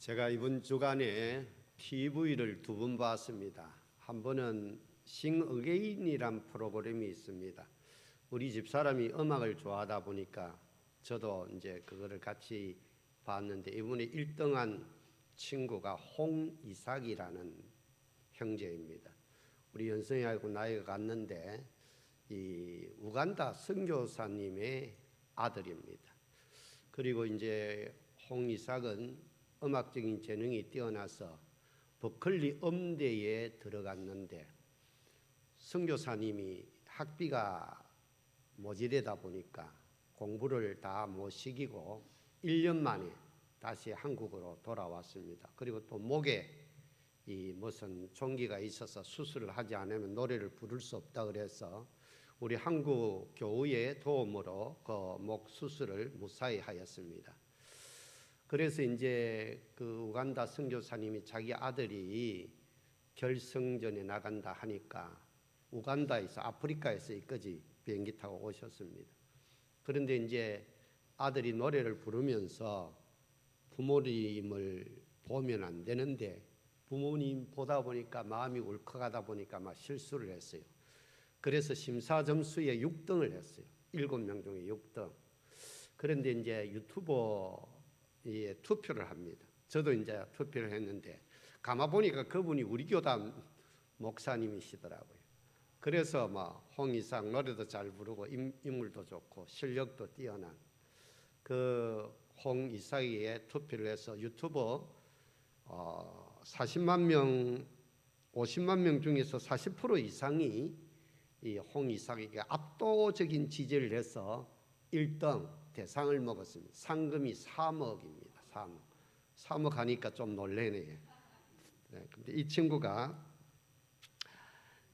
제가 이번 주간에 TV를 두 번 봤습니다. 한 번은 싱어게인이란 프로그램이 있습니다. 우리 집 사람이 음악을 좋아하다 보니까 저도 이제 그거를 같이 봤는데, 이번에 1등한 친구가 홍이삭이라는 형제입니다. 우리 연성이하고 나이가 같는데 이 우간다 선교사님의 아들입니다. 그리고 이제 홍이삭은 음악적인 재능이 뛰어나서 버클리 음대에 들어갔는데, 선교사님이 학비가 모자라다 보니까 공부를 다 못 시키고 1년 만에 다시 한국으로 돌아왔습니다. 그리고 또 목에 이 무슨 종기가 있어서 수술을 하지 않으면 노래를 부를 수 없다 그래서 우리 한국 교우의 도움으로 그 목 수술을 무사히 하였습니다. 그래서 이제 그 우간다 선교사님이 자기 아들이 결승전에 나간다 하니까 우간다에서 아프리카에서 이까지 비행기 타고 오셨습니다. 그런데 이제 아들이 노래를 부르면서 부모님을 보면 안 되는데 부모님 보다 보니까 마음이 울컥하다 보니까 막 실수를 했어요. 그래서 심사 점수에 6등을 했어요. 7명 중에 6등. 그런데 이제 유튜버에 투표를 합니다. 저도 이제 투표를 했는데 가만 보니까 그분이 우리 교단 목사님이시더라고요. 그래서 막 홍이삭 노래도 잘 부르고 인물도 좋고 실력도 뛰어난 그 홍이삭에 투표를 해서 유튜버 40만 명, 50만 명 중에서 40% 이상이 이 홍이삭에게 압도적인 지지를 해서 1등 대상을 먹었습니다. 상금이 3억입니다. 3억 하니까 좀 놀래네요. 네, 근데 이 친구가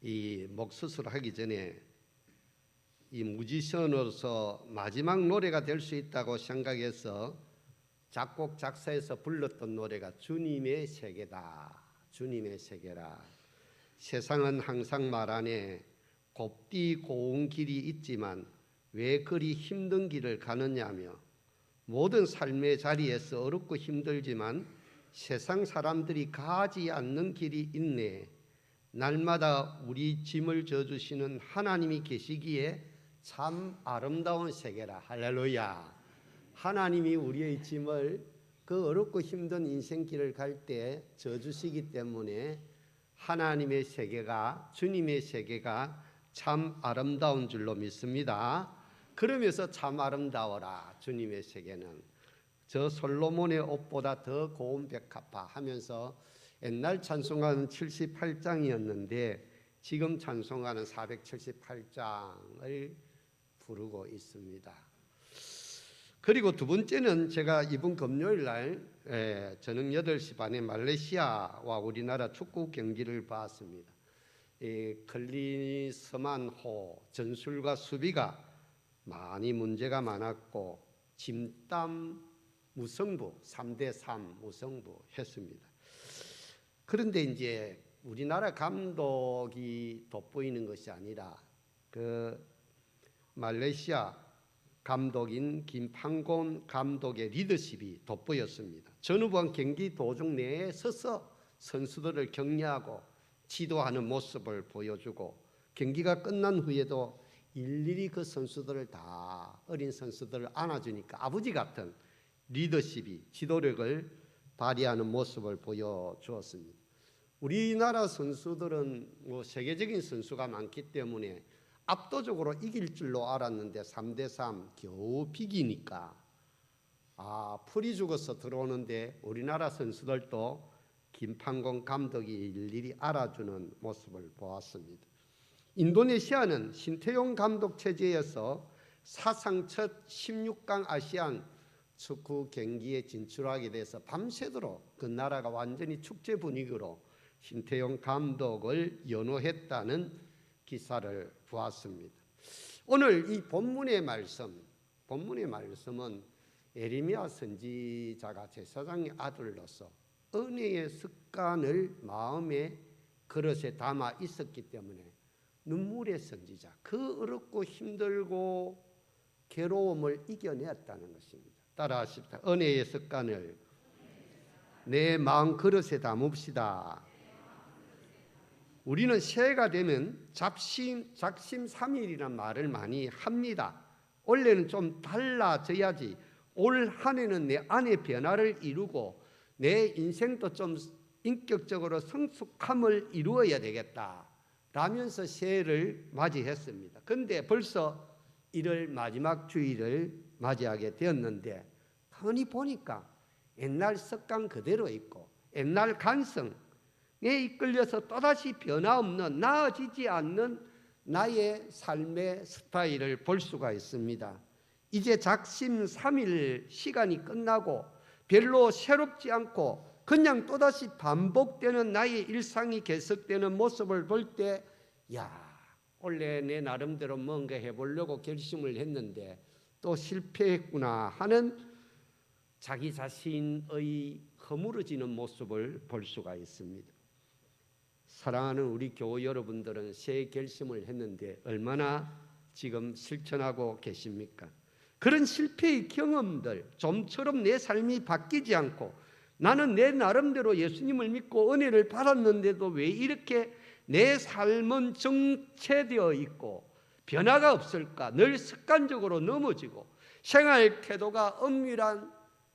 이 목 수술을 하기 전에 이 뮤지션으로서 마지막 노래가 될 수 있다고 생각해서 작곡 작사해서 불렀던 노래가 주님의 세계다. 주님의 세계라. 세상은 항상 말하네. 곱디 고운 길이 있지만 왜 그리 힘든 길을 가느냐며, 모든 삶의 자리에서 어렵고 힘들지만 세상 사람들이 가지 않는 길이 있네. 날마다 우리 짐을 져주시는 하나님이 계시기에 참 아름다운 세계라. 할렐루야. 하나님이 우리의 짐을 그 어렵고 힘든 인생길을 갈 때 져주시기 때문에 하나님의 세계가, 주님의 세계가 참 아름다운 줄로 믿습니다. 그러면서 참 아름다워라. 주님의 세계는 저 솔로몬의 옷보다 더 고운 백합화 하면서 옛날 찬송가는 78장이었는데 지금 찬송가는 478장을 부르고 있습니다. 그리고 두 번째는 제가 이번 금요일 날 저녁 8시 반에 말레이시아와 우리나라 축구 경기를 봤습니다. 클리스만호 전술과 수비가 많이 문제가 많았고 진땀 무승부 3대3 무승부 했습니다. 그런데 이제 우리나라 감독이 돋보이는 것이 아니라 그 말레이시아 감독인 김판곤 감독의 리더십이 돋보였습니다. 전후반 경기 도중 내에 서서 선수들을 격려하고 지도하는 모습을 보여주고, 경기가 끝난 후에도 일일이 그 선수들을 다, 어린 선수들을 안아주니까 아버지 같은 리더십이, 지도력을 발휘하는 모습을 보여주었습니다. 우리나라 선수들은 뭐 세계적인 선수가 많기 때문에 압도적으로 이길 줄로 알았는데 3대3 겨우 비기니까 풀이 죽어서 들어오는데 우리나라 선수들도 김판곤 감독이 일일이 알아주는 모습을 보았습니다. 인도네시아는 신태용 감독 체제에서 사상 첫 16강 아시안 축구 경기에 진출하게 돼서 밤새도록 그 나라가 완전히 축제 분위기로 신태용 감독을 연호했다는 기사를 보았습니다. 오늘 이 본문의 말씀은 에레미야 선지자가 제사장의 아들로서 은혜의 습관을 마음의 그릇에 담아 있었기 때문에 눈물의 선지자, 그 어렵고 힘들고 괴로움을 이겨냈다는 것입니다. 따라하십시다. 은혜의 습관을 내 마음 그릇에 담읍시다. 우리는 새해가 되면 작심삼일이라는 말을 많이 합니다. 원래는 좀 달라져야지 올 한 해는 내 안의 변화를 이루고 내 인생도 좀 인격적으로 성숙함을 이루어야 되겠다 라면서 새해를 맞이했습니다. 그런데 벌써 1월 마지막 주일을 맞이하게 되었는데 가만히 보니까 옛날 습관 그대로 있고 옛날 간성에 이끌려서 또다시 변화없는 나아지지 않는 나의 삶의 스타일을 볼 수가 있습니다. 이제 작심삼일 시간이 끝나고 별로 새롭지 않고 그냥 또다시 반복되는 나의 일상이 계속되는 모습을 볼 때 원래 내 나름대로 뭔가 해보려고 결심을 했는데 또 실패했구나 하는 자기 자신의 허물어지는 모습을 볼 수가 있습니다. 사랑하는 우리 교우 여러분들은 새 결심을 했는데 얼마나 지금 실천하고 계십니까? 그런 실패의 경험들, 좀처럼 내 삶이 바뀌지 않고 나는 내 나름대로 예수님을 믿고 은혜를 받았는데도 왜 이렇게 내 삶은 정체되어 있고 변화가 없을까? 늘 습관적으로 넘어지고 생활 태도가 엄밀한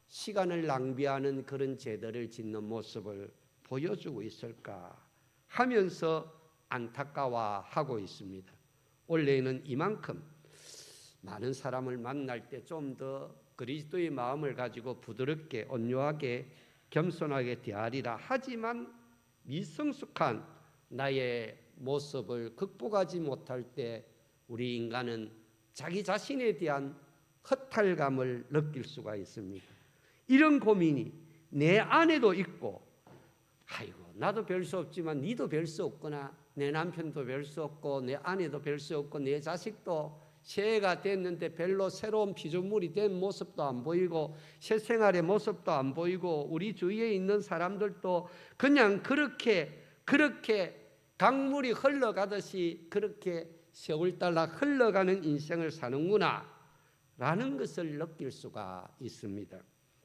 시간을 낭비하는 그런 죄들을 짓는 모습을 보여주고 있을까 하면서 안타까워하고 있습니다. 원래는 이만큼 많은 사람을 만날 때 좀 더 그리스도의 마음을 가지고 부드럽게 온유하게 겸손하게 대하리라 하지만 미성숙한 나의 모습을 극복하지 못할 때 우리 인간은 자기 자신에 대한 허탈감을 느낄 수가 있습니다. 이런 고민이 내 안에도 있고 나도 별 수 없지만 니도 별 수 없구나. 내 남편도 별 수 없고 내 아내도 별 수 없고 내 자식도 새해가 됐는데 별로 새로운 피조물이 된 모습도 안 보이고 새 생활의 모습도 안 보이고 우리 주위에 있는 사람들도 그냥 그렇게 강물이 흘러가듯이 그렇게 세월 따라 흘러가는 인생을 사는구나 라는 것을 느낄 수가 있습니다.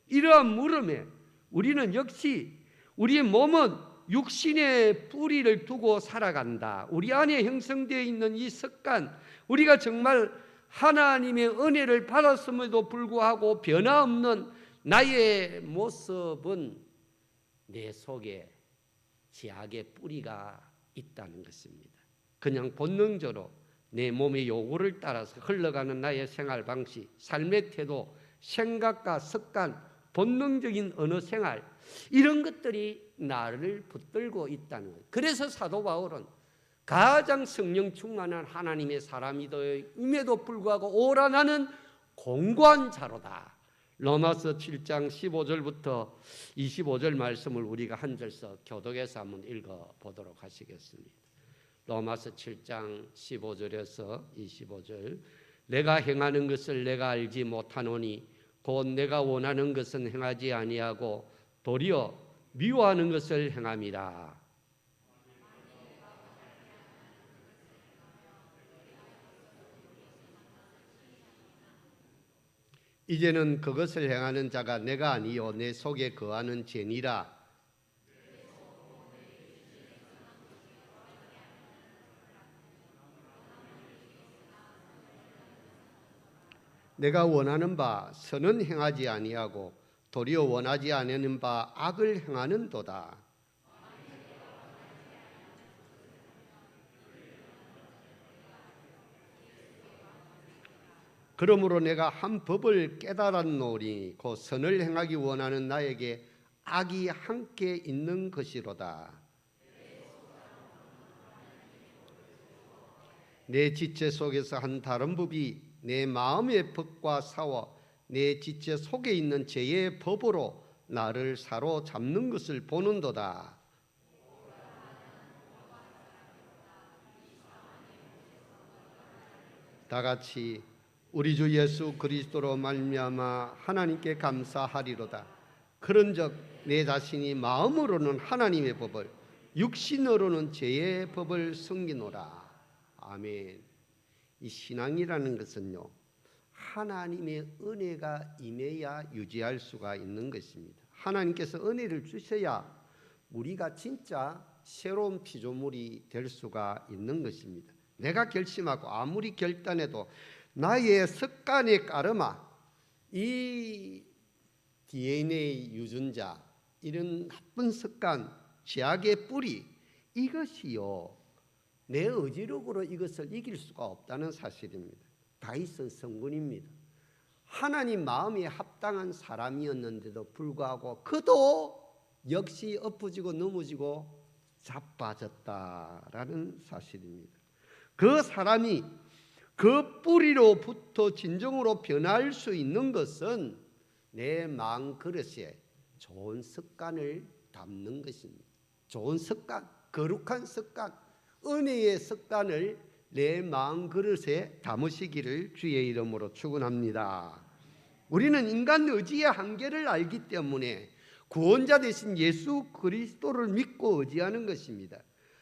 이러한 물음에 우리는 역시 우리의 몸은 육신의 뿌리를 두고 살아간다. 우리 안에 형성되어 있는 이 습관, 우리가 정말 하나님의 은혜를 받았음에도 불구하고 변화없는 나의 모습은 내 속에 죄악의 뿌리가 있다는 것입니다. 그냥 본능적으로 내 몸의 요구를 따라서 흘러가는 나의 생활 방식, 삶의 태도, 생각과 습관, 본능적인 언어 생활 이런 것들이 나를 붙들고 있다는 거예요. 그래서 사도 바울은 가장 성령 충만한 하나님의 사람임에도 불구하고 오라 나는 공고한 자로다. 로마서 7장 15절부터 25절 말씀을 우리가 한 절씩 교독해서 한번 읽어보도록 하시겠습니다. 로마서 7장 15절에서 25절 내가 행하는 것을 내가 알지 못하노니 곧 내가 원하는 것은 행하지 아니하고 도리어 미워하는 것을 행함이라. 이제는 그것을 행하는 자가 내가 아니요 내 속에 거하는 죄니라. 내가 원하는 바 선은 행하지 아니하고 도리어 원하지 아니하는 바 악을 행하는도다. 그러므로 내가 한 법을 깨달았노니 곧 선을 행하기 원하는 나에게 악이 함께 있는 것이로다. 내 지체 속에서 한 다른 법이 내 마음의 법과 싸워 내 지체 속에 있는 죄의 법으로 나를 사로잡는 것을 보는도다. 다 같이 우리 주 예수 그리스도로 말미암아 하나님께 감사하리로다. 그런즉 내 자신이 마음으로는 하나님의 법을 육신으로는 죄의 법을 섬기노라. 아멘. 이 신앙이라는 것은요 하나님의 은혜가 임해야 유지할 수가 있는 것입니다. 하나님께서 은혜를 주셔야 우리가 진짜 새로운 피조물이 될 수가 있는 것입니다. 내가 결심하고 아무리 결단해도 나의 습관에 따르마 이 DNA 유전자, 이런 나쁜 습관, 죄악의 뿌리, 이것이요 내 의지력으로 이것을 이길 수가 없다는 사실입니다. 다윗은 성군입니다. 하나님 마음에 합당한 사람이었는데도 불구하고 그도 역시 엎어지고 넘어지고 자빠졌다라는 사실입니다. 그 사람이 그 뿌리로부터 진정으로 변할 수 있는 것은 내 마음 그릇에 좋은 습관을 담는 것입니다. 좋은 습관, 거룩한 습관, 은혜의 습관을 내 마음 그릇에 담으시기를 주의 이름으로 축원합니다. 우리는 인간 의지의 한계를 알기 때문에 구원자 되신 예수 그리스도를 믿고 의지하는 것입니다.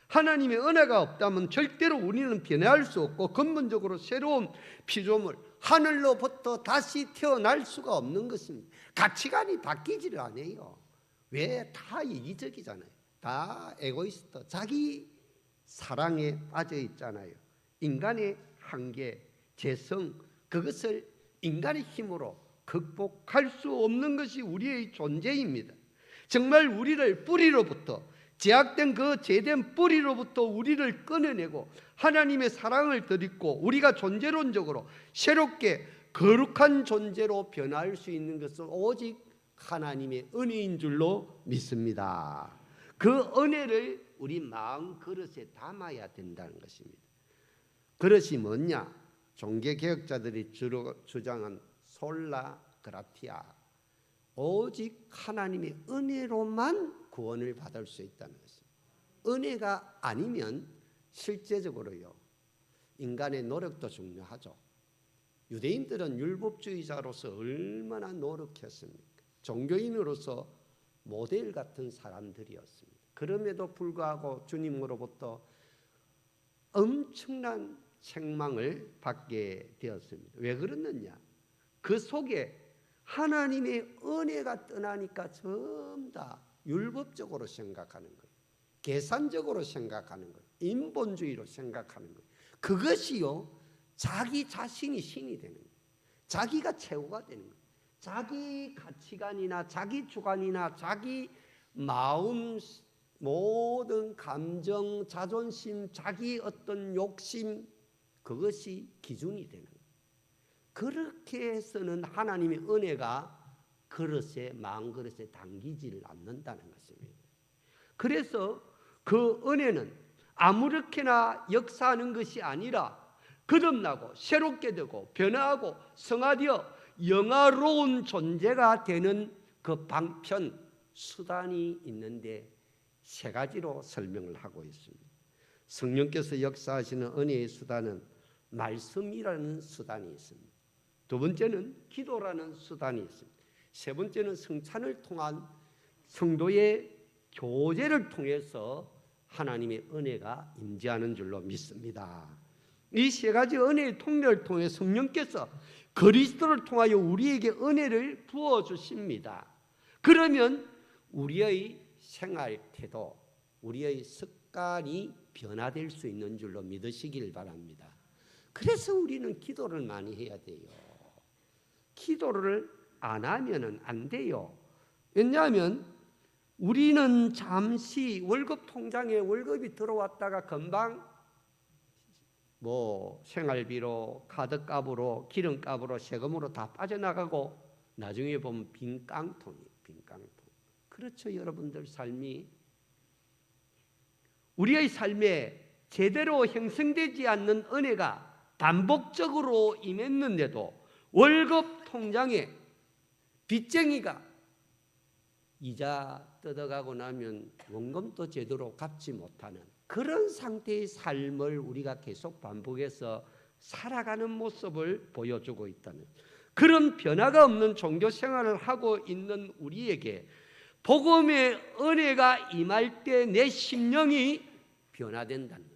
하나님의 은혜가 없다면 절대로 우리는 변화할 수 없고 근본적으로 새로운 피조물, 하늘로부터 다시 태어날 수가 없는 것입니다. 가치관이 바뀌지를 않아요. 왜? 다 이기적이잖아요. 다 에고이스트, 자기 사랑에 빠져 있잖아요. 인간의 한계, 재성, 그것을 인간의 힘으로 극복할 수 없는 것이 우리의 존재입니다. 정말 우리를 뿌리로부터, 제약된 그 죄된 뿌리로부터 우리를 끊어내고 하나님의 사랑을 드리고 우리가 존재론적으로 새롭게 거룩한 존재로 변할 수 있는 것은 오직 하나님의 은혜인 줄로 믿습니다. 그 은혜를 우리 마음 그릇에 담아야 된다는 것입니다. 그릇이 뭐냐? 종교개혁자들이 주로 주장한 솔라 그라티아, 오직 하나님의 은혜로만 구원을 받을 수 있다는 것입니다. 은혜가 아니면 실제적으로요, 인간의 노력도 중요하죠. 유대인들은 율법주의자로서 얼마나 노력했습니까? 종교인으로서 모델 같은 사람들이었습니다. 그럼에도 불구하고 주님으로부터 엄청난 책망을 받게 되었습니다. 왜 그랬느냐? 그 속에 하나님의 은혜가 떠나니까 전부 다 율법적으로 생각하는 거예요. 계산적으로 생각하는 거예요. 인본주의로 생각하는 거예요. 그것이요, 자기 자신이 신이 되는 거예요. 자기가 최고가 되는 거예요. 자기 가치관이나 자기 주관이나 자기 마음, 모든 감정, 자존심, 자기 어떤 욕심, 그것이 기준이 되는 거예요. 그렇게 해서는 하나님의 은혜가 그릇에, 마음 그릇에 담기지를 않는다는 것입니다. 그래서 그 은혜는 아무렇게나 역사하는 것이 아니라 거듭나고 새롭게 되고 변화하고 성화되어 영화로운 존재가 되는 그 방편, 수단이 있는데 세 가지로 설명을 하고 있습니다. 성령께서 역사하시는 은혜의 수단은 말씀이라는 수단이 있습니다. 두 번째는 기도라는 수단이 있습니다. 세 번째는 성찬을 통한 성도의 교제를 통해서 하나님의 은혜가 임재하는 줄로 믿습니다. 이 세 가지 은혜의 통로를 통해 성령께서 그리스도를 통하여 우리에게 은혜를 부어주십니다. 그러면 우리의 생활 태도, 우리의 습관이 변화될 수 있는 줄로 믿으시길 바랍니다. 그래서 우리는 기도를 많이 해야 돼요. 기도를 안 하면 안 돼요. 왜냐하면 우리는 잠시 월급 통장에 월급이 들어왔다가 금방 생활비로, 카드값으로, 기름값으로, 세금으로 다 빠져나가고 나중에 보면 빈 깡통이에요. 빈 깡통. 그렇죠, 여러분들 삶이. 우리의 삶에 제대로 형성되지 않는 은혜가 반복적으로 임했는데도 월급 통장에 빚쟁이가 이자 뜯어가고 나면 원금도 제대로 갚지 못하는 그런 상태의 삶을 우리가 계속 반복해서 살아가는 모습을 보여주고 있다는, 그런 변화가 없는 종교 생활을 하고 있는 우리에게 복음의 은혜가 임할 때 내 심령이 변화된다는 것,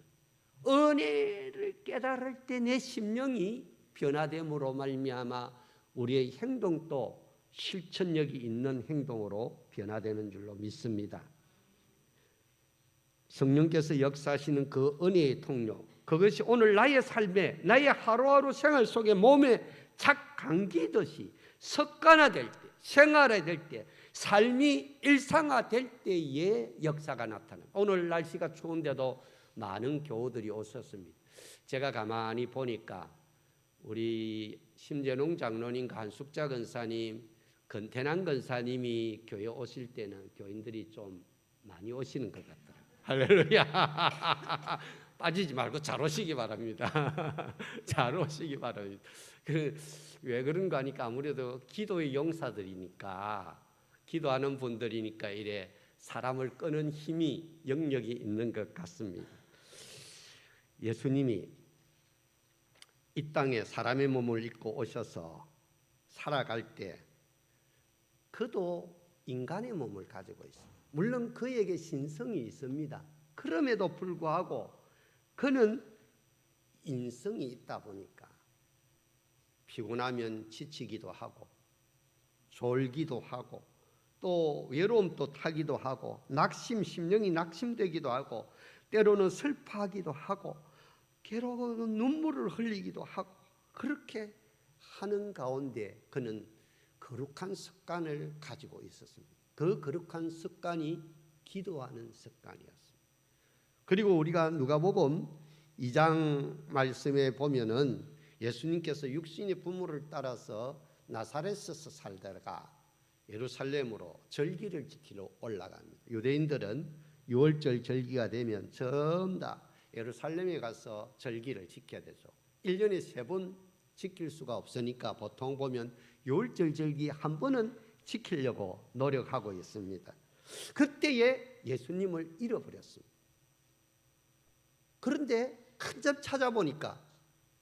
은혜를 깨달을 때 내 심령이 변화됨으로 말미암아 우리의 행동도 실천력이 있는 행동으로 변화되는 줄로 믿습니다. 성령께서 역사하시는 그 은혜의 통로, 그것이 오늘 나의 삶에, 나의 하루하루 생활 속에 몸에 착 감기듯이 습관화될 때, 생활화될 때, 삶이 일상화될 때의 역사가 나타나요. 오늘 날씨가 추운데도 많은 교우들이 오셨습니다. 제가 가만히 보니까 우리 심재농 장로님과 한숙자 권사님, 건태남 권사님이 교회 오실 때는 교인들이 좀 많이 오시는 것 같더라고요. 할렐루야. 빠지지 말고 잘 오시기 바랍니다. 잘 오시기 바랍니다. 왜 그런가 하니까 아무래도 기도의 용사들이니까, 기도하는 분들이니까 이래 사람을 끄는 힘이, 영역이 있는 것 같습니다. 예수님이 이 땅에 사람의 몸을 입고 오셔서 살아갈 때 그도 인간의 몸을 가지고 있어요. 물론 그에게 신성이 있습니다. 그럼에도 불구하고 그는 인성이 있다 보니까 피곤하면 지치기도 하고 졸기도 하고 또 외로움도 타기도 하고 심령이 낙심되기도 하고 때로는 슬퍼하기도 하고 괴로운 눈물을 흘리기도 하고 그렇게 하는 가운데 그는 거룩한 습관을 가지고 있었습니다. 그 거룩한 습관이 기도하는 습관이었습니다. 그리고 우리가 누가복음 2장 말씀에 보면은 예수님께서 육신의 부모를 따라서 나사렛에서 살다가 예루살렘으로 절기를 지키러 올라갑니다. 유대인들은 6월절 절기가 되면 전부 다 예루살렘에 가서 절기를 지켜야 되죠. 1년에 3번 지킬 수가 없으니까 보통 보면 6월절 절기 한 번은 지키려고 노력하고 있습니다. 그때에 예수님을 잃어버렸습니다. 그런데 한참 찾아보니까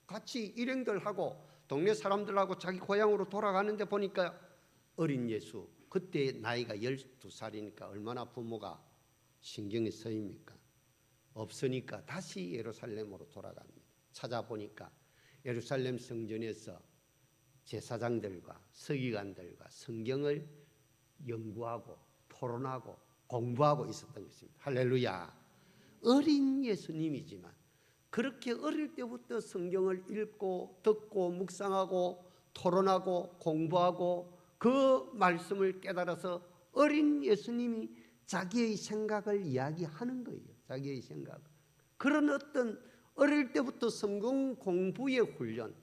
같이 일행들하고 동네 사람들하고 자기 고향으로 돌아가는데 보니까 어린 예수, 그때 나이가 12살이니까 얼마나 부모가 신경이 쓰입니까? 없으니까 다시 예루살렘으로 돌아갑니다. 찾아보니까 예루살렘 성전에서 제사장들과 서기관들과 성경을 연구하고 토론하고 공부하고 있었던 것입니다. 할렐루야. 어린 예수님이지만 그렇게 어릴 때부터 성경을 읽고 듣고 묵상하고 토론하고 공부하고 그 말씀을 깨달아서 어린 예수님이 자기의 생각을 이야기하는 거예요. 자기의 생각. 그런 어떤 어릴 때부터 성경 공부의 훈련.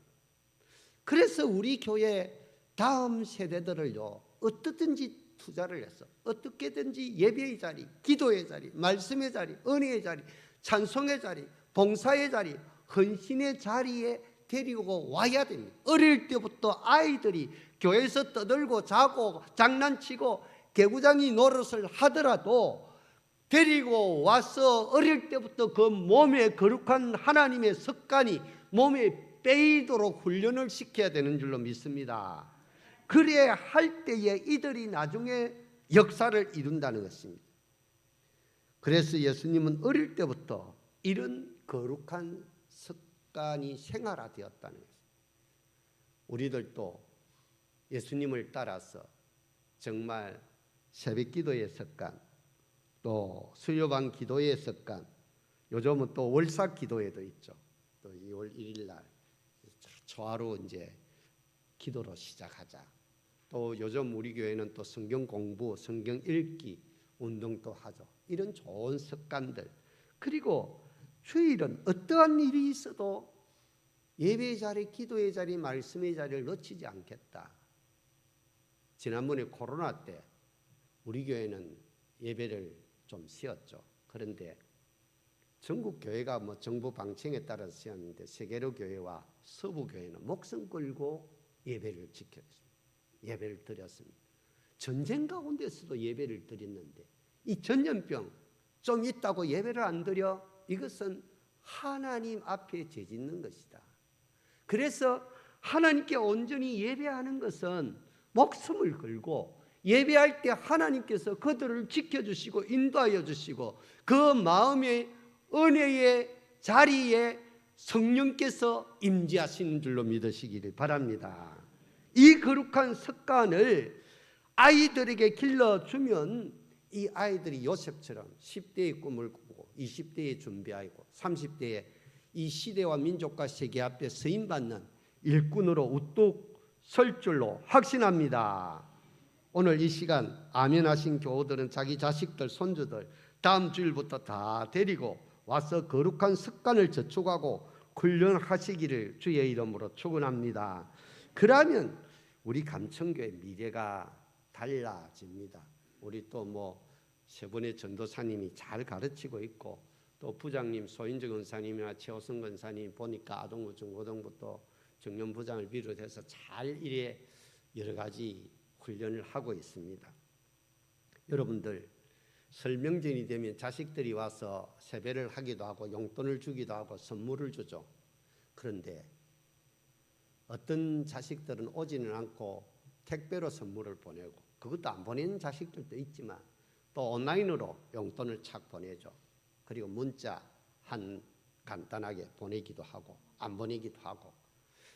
그래서 우리 교회 다음 세대들을요, 어떻든지 투자를 해서 어떻게든지 예배의 자리, 기도의 자리, 말씀의 자리, 은혜의 자리, 찬송의 자리, 봉사의 자리, 헌신의 자리에 데리고 와야 됩니다. 어릴 때부터 아이들이 교회에서 떠들고 자고 장난치고 개구장이 노릇을 하더라도 데리고 와서 어릴 때부터 그 몸에 거룩한 하나님의 습관이 몸에 빼이도록 훈련을 시켜야 되는 줄로 믿습니다. 그래야 할 때에 이들이 나중에 역사를 이룬다는 것입니다. 그래서 예수님은 어릴 때부터 이런 거룩한 습관이 생활화되었다는 것입니다. 우리들도 예수님을 따라서 정말 새벽기도의 습관, 또 수요반 기도의 습관, 요즘은 또 월삭기도회도 있죠. 또 2월 1일 날 초하루 이제 기도로 시작하자. 또 요즘 우리 교회는 또 성경 공부, 성경 읽기 운동도 하죠. 이런 좋은 습관들. 그리고 주일은 어떠한 일이 있어도 예배의 자리, 기도의 자리, 말씀의 자리를 놓치지 않겠다. 지난번에 코로나 때 우리 교회는 예배를 좀 쉬었죠. 그런데 전국 교회가 뭐 정부 방침에 따라서 쉬었는데 세계로 교회와 서부 교회는 목숨 걸고 예배를 지켰습니다. 예배를 드렸습니다. 전쟁 가운데서도 예배를 드렸는데 이 전염병 좀 있다고 예배를 안 드려? 이것은 하나님 앞에 죄짓는 것이다. 그래서 하나님께 온전히 예배하는 것은 목숨을 걸고 예배할 때 하나님께서 그들을 지켜주시고 인도하여 주시고 그 마음의 은혜의 자리에 성령께서 임재하시는 줄로 믿으시기를 바랍니다. 이 거룩한 습관을 아이들에게 길러주면 이 아이들이 요셉처럼 10대의 꿈을 꾸고 20대에 준비하고 30대에 이 시대와 민족과 세계 앞에 쓰임받는 일꾼으로 우뚝 설 줄로 확신합니다. 오늘 이 시간 아멘하신 교우들은 자기 자식들, 손주들 다음 주일부터 다 데리고 와서 거룩한 습관을 저축하고 훈련하시기를 주의 이름으로 축원합니다. 그러면 우리 감천교회 미래가 달라집니다. 우리 또 세 분의 전도사님이 잘 가르치고 있고 또 부장님 소인정 권사님이나 최호성 권사님 보니까 아동부 중고등부터 청년부장을 비롯해서 잘 이래 여러 가지 훈련을 하고 있습니다. 여러분들 설명전이 되면 자식들이 와서 세배를 하기도 하고 용돈을 주기도 하고 선물을 주죠. 그런데 어떤 자식들은 오지는 않고 택배로 선물을 보내고 그것도 안 보내는 자식들도 있지만 또 온라인으로 용돈을 착 보내죠. 그리고 문자 간단하게 보내기도 하고 안 보내기도 하고.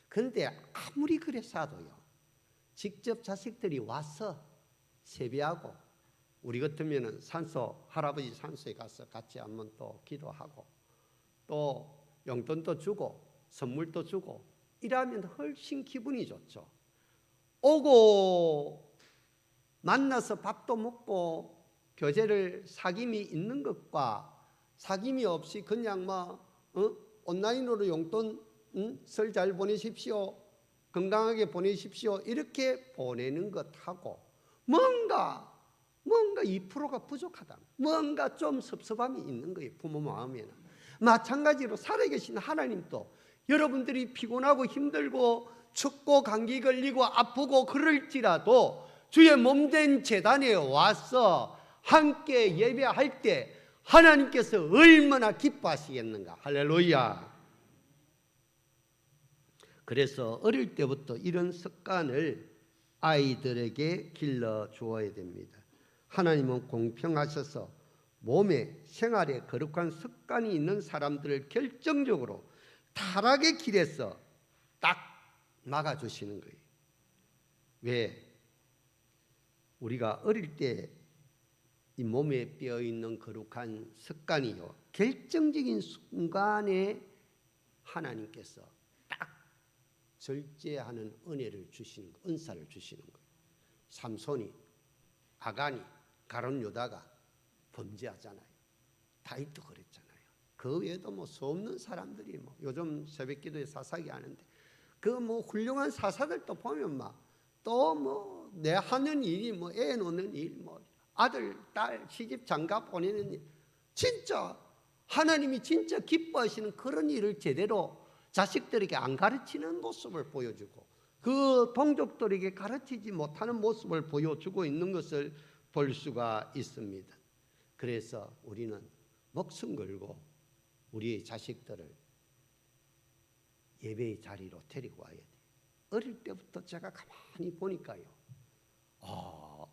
그런데 아무리 그래서도요, 직접 자식들이 와서 세배하고 우리 같으면은 할아버지 산소에 가서 같이 한번 또 기도하고 또 용돈도 주고 선물도 주고 이러면 훨씬 기분이 좋죠. 오고 만나서 밥도 먹고 교제를 사귐이 있는 것과 사귐이 없이 그냥 온라인으로 용돈 설 잘 보내십시오, 건강하게 보내십시오 이렇게 보내는 것하고 뭔가 2%가 부족하다, 뭔가 좀 섭섭함이 있는 거예요. 부모 마음에는. 마찬가지로 살아계신 하나님도 여러분들이 피곤하고 힘들고 춥고 감기 걸리고 아프고 그럴지라도 주의 몸된 제단에 와서 함께 예배할 때 하나님께서 얼마나 기뻐하시겠는가. 할렐루야. 그래서 어릴 때부터 이런 습관을 아이들에게 길러 주어야 됩니다. 하나님은 공평하셔서 몸에 생활에 거룩한 습관이 있는 사람들을 결정적으로 타락의 길에서 딱 막아주시는 거예요. 왜? 우리가 어릴 때 이 몸에 뼈있는 거룩한 습관이요, 결정적인 순간에 하나님께서 딱 절제하는 은혜를 주시는 거, 은사를 주시는 거예요. 삼손이, 아간이, 가룟 유다가 범죄하잖아요. 다윗도 그랬잖아요. 그 외에도 수 없는 사람들이 요즘 새벽기도에 사사기 하는데 그 훌륭한 사사들도 보면 또 내 하는 일이 애 놓는 일, 아들, 딸, 시집, 장가 보내는 일, 진짜 하나님이 진짜 기뻐하시는 그런 일을 제대로 자식들에게 안 가르치는 모습을 보여주고 그 동족들에게 가르치지 못하는 모습을 보여주고 있는 것을 볼 수가 있습니다. 그래서 우리는 목숨 걸고 우리의 자식들을 예배의 자리로 데리고 와야 돼요. 어릴 때부터 제가 가만히 보니까요,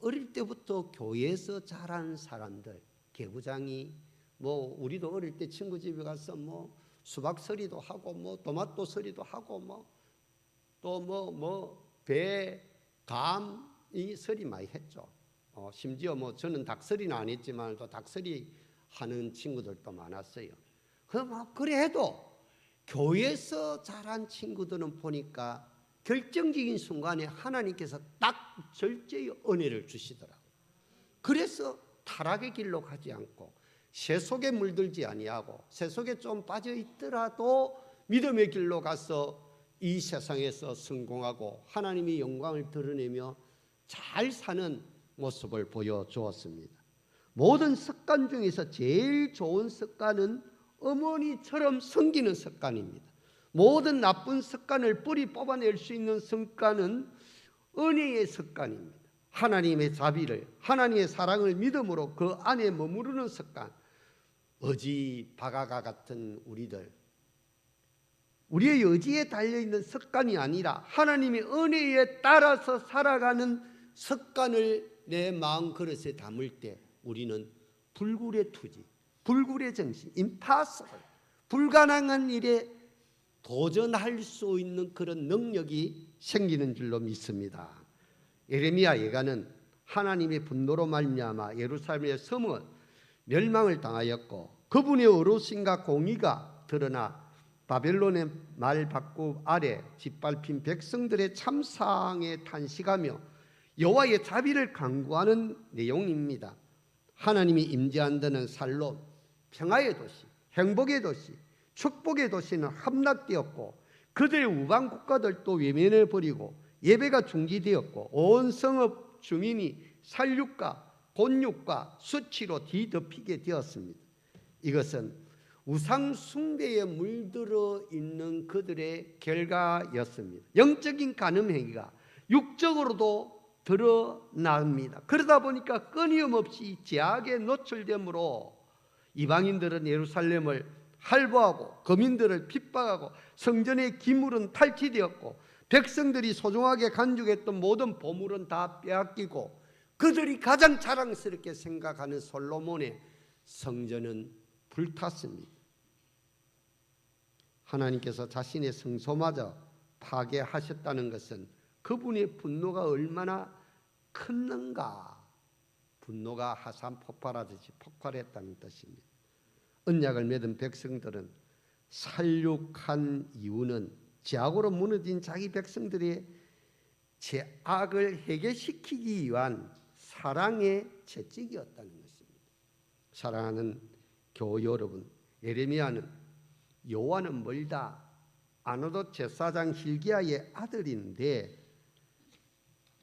어릴 때부터 교회에서 자란 사람들, 개구장이 우리도 어릴 때 친구 집에 가서 수박서리도 하고 토마토 서리도 하고 또 배, 감 이 서리 많이 했죠. 심지어 저는 닭서리는 안 했지만 또 닭서리 하는 친구들도 많았어요. 그래도 교회에서 자란 친구들은 보니까 결정적인 순간에 하나님께서 딱 절제의 은혜를 주시더라고요. 그래서 타락의 길로 가지 않고 새 속에 물들지 아니하고 새 속에 좀 빠져 있더라도 믿음의 길로 가서 이 세상에서 성공하고 하나님의 영광을 드러내며 잘 사는 모습을 보여주었습니다. 모든 습관 중에서 제일 좋은 습관은 어머니처럼 섬기는 습관입니다. 모든 나쁜 습관을 뿌리 뽑아낼 수 있는 습관은 은혜의 습관입니다. 하나님의 자비를, 하나님의 사랑을 믿음으로 그 안에 머무르는 습관. 어지 바가가 같은 우리의 의지에 달려있는 습관이 아니라 하나님의 은혜에 따라서 살아가는 습관을 내 마음 그릇에 담을 때 우리는 불굴의 투지, 불굴의 정신, impossible, 불가능한 일에 도전할 수 있는 그런 능력이 생기는 줄로 믿습니다. 예레미야 예가는 하나님의 분노로 말미암아 예루살렘의 성은 멸망을 당하였고 그분의 어루심과 공의가 드러나 바벨론의 말바꿈 아래 짓밟힌 백성들의 참상에 탄식하며 여호와의 자비를 간구하는 내용입니다. 하나님이 임재한 데는 살롬, 평화의 도시, 행복의 도시, 축복의 도시는 함락되었고 그들의 우방 국가들도 외면해 버리고 예배가 중지되었고 온 성읍 주민이 살육과 곤육과 수치로 뒤덮이게 되었습니다. 이것은 우상 숭배에 물들어 있는 그들의 결과였습니다. 영적인 간음 행위가 육적으로도 드러납니다. 그러다 보니까 끊임없이 제약에 노출되므로 이방인들은 예루살렘을 할보하고 거민들을 핍박하고 성전의 기물은 탈취되었고 백성들이 소중하게 간직했던 모든 보물은 다 빼앗기고 그들이 가장 자랑스럽게 생각하는 솔로몬의 성전은 불탔습니다. 하나님께서 자신의 성소마저 파괴하셨다는 것은 그분의 분노가 얼마나 컸는가, 분노가 하산 폭발하듯이 폭발했다는 뜻입니다. 언약을 맺은 백성들은 살육한 이유는 죄악으로 무너진 자기 백성들의 죄악을 해결시키기 위한 사랑의 채찍이었다는 것입니다. 사랑하는 교우 여러분, 예레미야는 여호와는 멀다 아노도 제사장 hil기야의 아들인데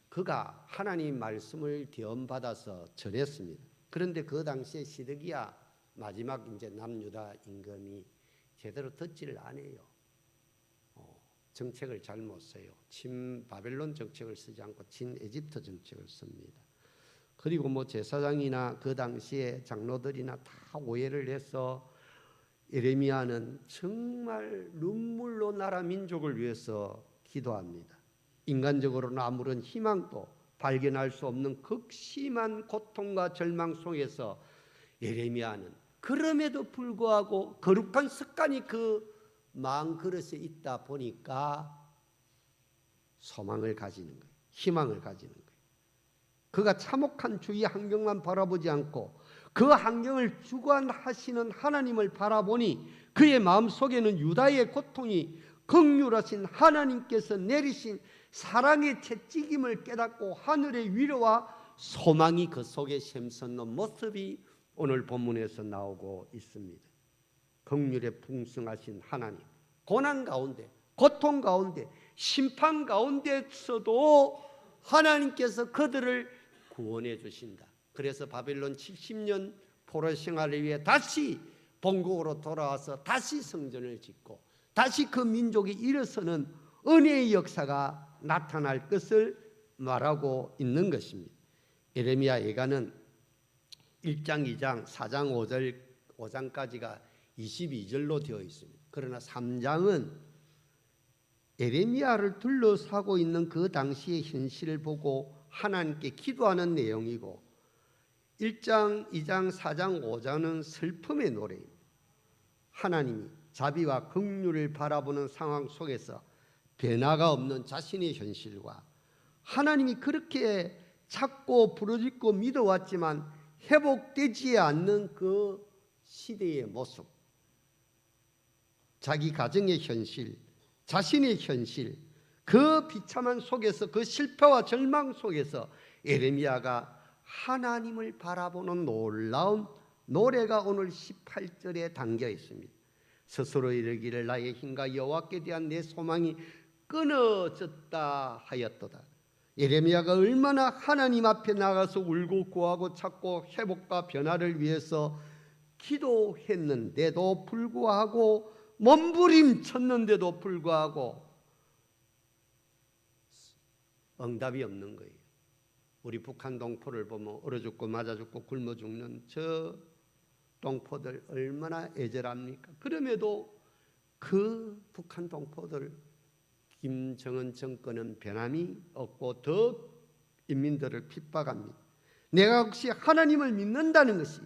그가 하나님 말씀을 대언받아서 전했습니다. 그런데 그 당시에 시드기야 마지막 이제 남유다 임금이 제대로 듣지를 않아요. 정책을 잘못 써요. 친 바벨론 정책을 쓰지 않고 친 에집트 정책을 씁니다. 그리고 뭐 제사장이나 그 당시에 장로들이나 다 오해를 해서 예레미야는 정말 눈물로 나라 민족을 위해서 기도합니다. 인간적으로는 아무런 희망도 발견할 수 없는 극심한 고통과 절망 속에서 예레미야는 그럼에도 불구하고 거룩한 습관이 그 마음 그릇에 있다 보니까 소망을 가지는 거예요. 희망을 가지는 거예요. 그가 참혹한 주위 환경만 바라보지 않고 그 환경을 주관하시는 하나님을 바라보니 그의 마음속에는 유다의 고통이 긍휼하신 하나님께서 내리신 사랑의 채찍임을 깨닫고 하늘의 위로와 소망이 그 속에 샘솟는 모습이 오늘 본문에서 나오고 있습니다. 긍휼에 풍성하신 하나님, 고난 가운데, 고통 가운데, 심판 가운데서도 하나님께서 그들을 구원해 주신다. 그래서 바벨론 70년 포로 생활을 위해 다시 본국으로 돌아와서 다시 성전을 짓고 다시 그 민족이 일어서는 은혜의 역사가 나타날 것을 말하고 있는 것입니다. 예레미야 예가는 1장, 2장, 4장, 5장까지가 22절로 되어 있습니다. 그러나 3장은 예레미야를 둘러싸고 있는 그 당시의 현실을 보고 하나님께 기도하는 내용이고 1장, 2장, 4장, 5장은 슬픔의 노래입니다. 하나님이 자비와 긍휼을 바라보는 상황 속에서 변화가 없는 자신의 현실과 하나님이 그렇게 찾고 부르짖고 믿어왔지만 회복되지 않는 그 시대의 모습, 자기 가정의 현실, 자신의 현실, 그 비참한 속에서 그 실패와 절망 속에서 예레미야가 하나님을 바라보는 놀라운 노래가 오늘 18절에 담겨 있습니다. 스스로 이르기를 나의 힘과 여호와께 대한 내 소망이 끊어졌다 하였도다. 예레미야가 얼마나 하나님 앞에 나가서 울고 구하고 찾고 회복과 변화를 위해서 기도했는데도 불구하고 몸부림쳤는데도 불구하고 응답이 없는 거예요. 우리 북한 동포를 보면 얼어 죽고 맞아 죽고 굶어 죽는 저 동포들 얼마나 애절합니까? 그럼에도 그 북한 동포들 김정은 정권은 변함이 없고 더 인민들을 핍박합니다. 내가 혹시 하나님을 믿는다는 것이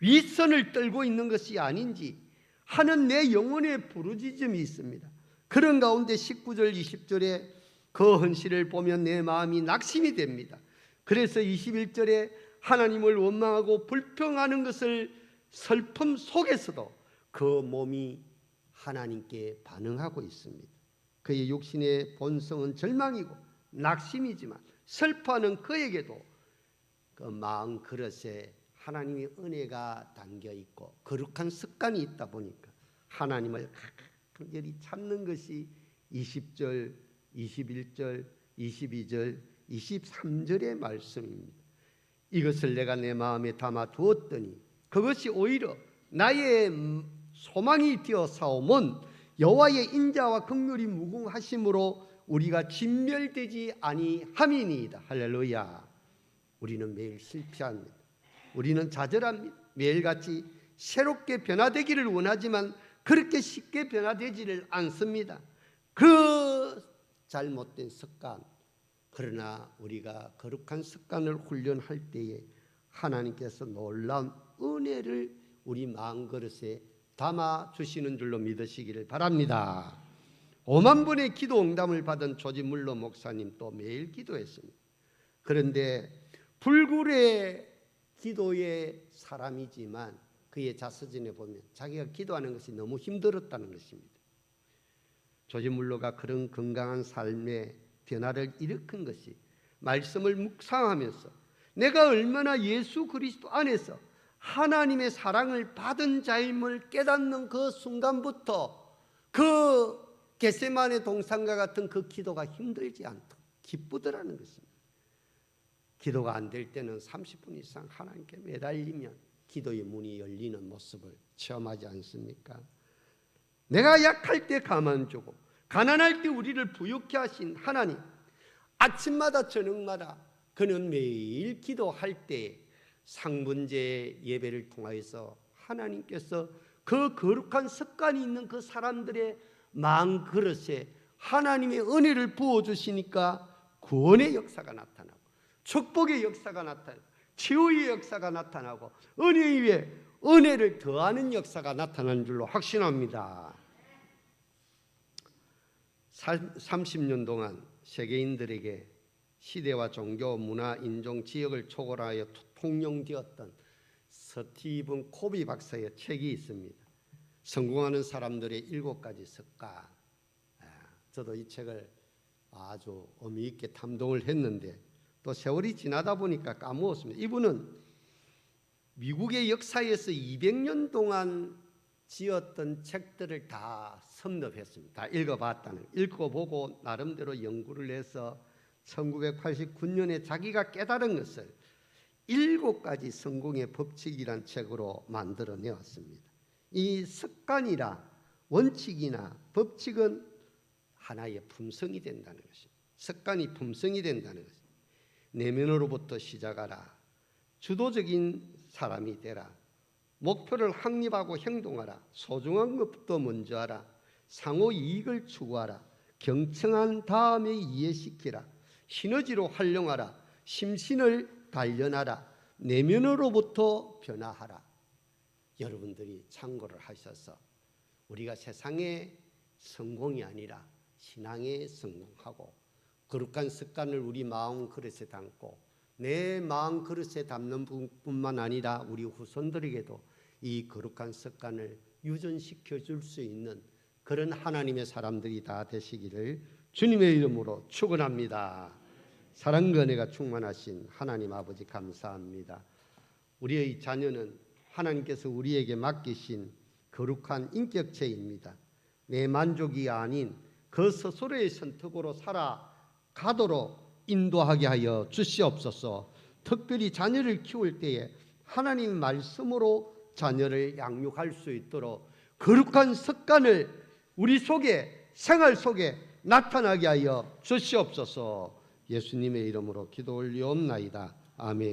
윗선을 떨고 있는 것이 아닌지 하는 내 영혼의 부르짖음이 있습니다. 그런 가운데 19절 20절에 그 헌신을 보면 내 마음이 낙심이 됩니다. 그래서 21절에 하나님을 원망하고 불평하는 것을 슬픔 속에서도 그 몸이 하나님께 반응하고 있습니다. 그의 육신의 본성은 절망이고 낙심이지만 슬퍼하는 그에게도 그 마음 그릇에 하나님의 은혜가 담겨 있고 거룩한 습관이 있다 보니까 하나님을 간절히 찾는 것이 20절, 21절, 22절, 23절의 말씀입니다. 이것을 내가 내 마음에 담아 두었더니 그것이 오히려 나의 소망이 되어 사오면 여호와의 인자와 긍휼이 무궁하심으로 우리가 진멸되지 아니함이니이다. 할렐루야. 우리는 매일 실패합니다. 우리는 좌절합니다. 매일같이 새롭게 변화되기를 원하지만 그렇게 쉽게 변화되지를 않습니다. 그 잘못된 습관, 그러나 우리가 거룩한 습관을 훈련할 때에 하나님께서 놀라운 은혜를 우리 마음그릇에 담아주시는 줄로 믿으시기를 바랍니다. 5만 번의 기도 응답을 받은 조지물러 목사님 또 매일 기도했습니다. 그런데 불굴의 기도의 사람이지만 그의 자서전에 보면 자기가 기도하는 것이 너무 힘들었다는 것입니다. 조지물러가 그런 건강한 삶의 변화를 일으킨 것이 말씀을 묵상하면서 내가 얼마나 예수 그리스도 안에서 하나님의 사랑을 받은 자임을 깨닫는 그 순간부터 그 겟세마네 동산과 같은 그 기도가 힘들지 않도록 기쁘더라는 것입니다. 기도가 안 될 때는 30분 이상 하나님께 매달리면 기도의 문이 열리는 모습을 체험하지 않습니까? 내가 약할 때 가만 주고 가난할 때 우리를 부유케 하신 하나님, 아침마다 저녁마다 그는 매일 기도할 때 상분제 예배를 통하여서 하나님께서 그 거룩한 습관이 있는 그 사람들의 마음 그릇에 하나님의 은혜를 부어주시니까 구원의 역사가 나타나고 축복의 역사가 나타나고 치유의 역사가 나타나고 은혜 위에 은혜를 더하는 역사가 나타나는 줄로 확신합니다. 30년 동안 세계인들에게 시대와 종교, 문화, 인종, 지역을 초월하여 통용되었던 스티븐 코비 박사의 책이 있습니다. 성공하는 사람들의 7가지 습관. 저도 이 책을 아주 의미 있게 탐독을 했는데 또 세월이 지나다 보니까 까먹었습니다. 이분은 미국의 역사에서 200년 동안 지었던 책들을 다 섭렵했습니다. 다 읽어봤다는, 읽어보고 나름대로 연구를 해서 1989년에 자기가 깨달은 것을 7가지 성공의 법칙이란 책으로 만들어내었습니다. 이 습관이나 원칙이나 법칙은 하나의 품성이 된다는 것입니다. 습관이 품성이 된다는 것입니다. 내면으로부터 시작하라. 주도적인 사람이 되라. 목표를 확립하고 행동하라. 소중한 것부터 먼저 하라. 상호 이익을 추구하라. 경청한 다음에 이해시키라. 시너지로 활용하라. 심신을 단련하라. 내면으로부터 변화하라. 여러분들이 참고를 하셔서 우리가 세상의 성공이 아니라 신앙의 성공하고 거룩한 습관을 우리 마음 그릇에 담고 내 마음 그릇에 담는 뿐만 아니라 우리 후손들에게도 이 거룩한 습관을 유전시켜 줄 수 있는 그런 하나님의 사람들이 다 되시기를 주님의 이름으로 축원합니다. 사랑과 은혜가 충만하신 하나님 아버지 감사합니다. 우리의 자녀는 하나님께서 우리에게 맡기신 거룩한 인격체입니다. 내 만족이 아닌 그 스스로의 선택으로 살아가도록 인도하게 하여 주시옵소서. 특별히 자녀를 키울 때에 하나님 말씀으로 자녀를 양육할 수 있도록 거룩한 습관을 우리 속에 생활 속에 나타나게 하여 주시옵소서. 예수님의 이름으로 기도 올리옵나이다. 아멘.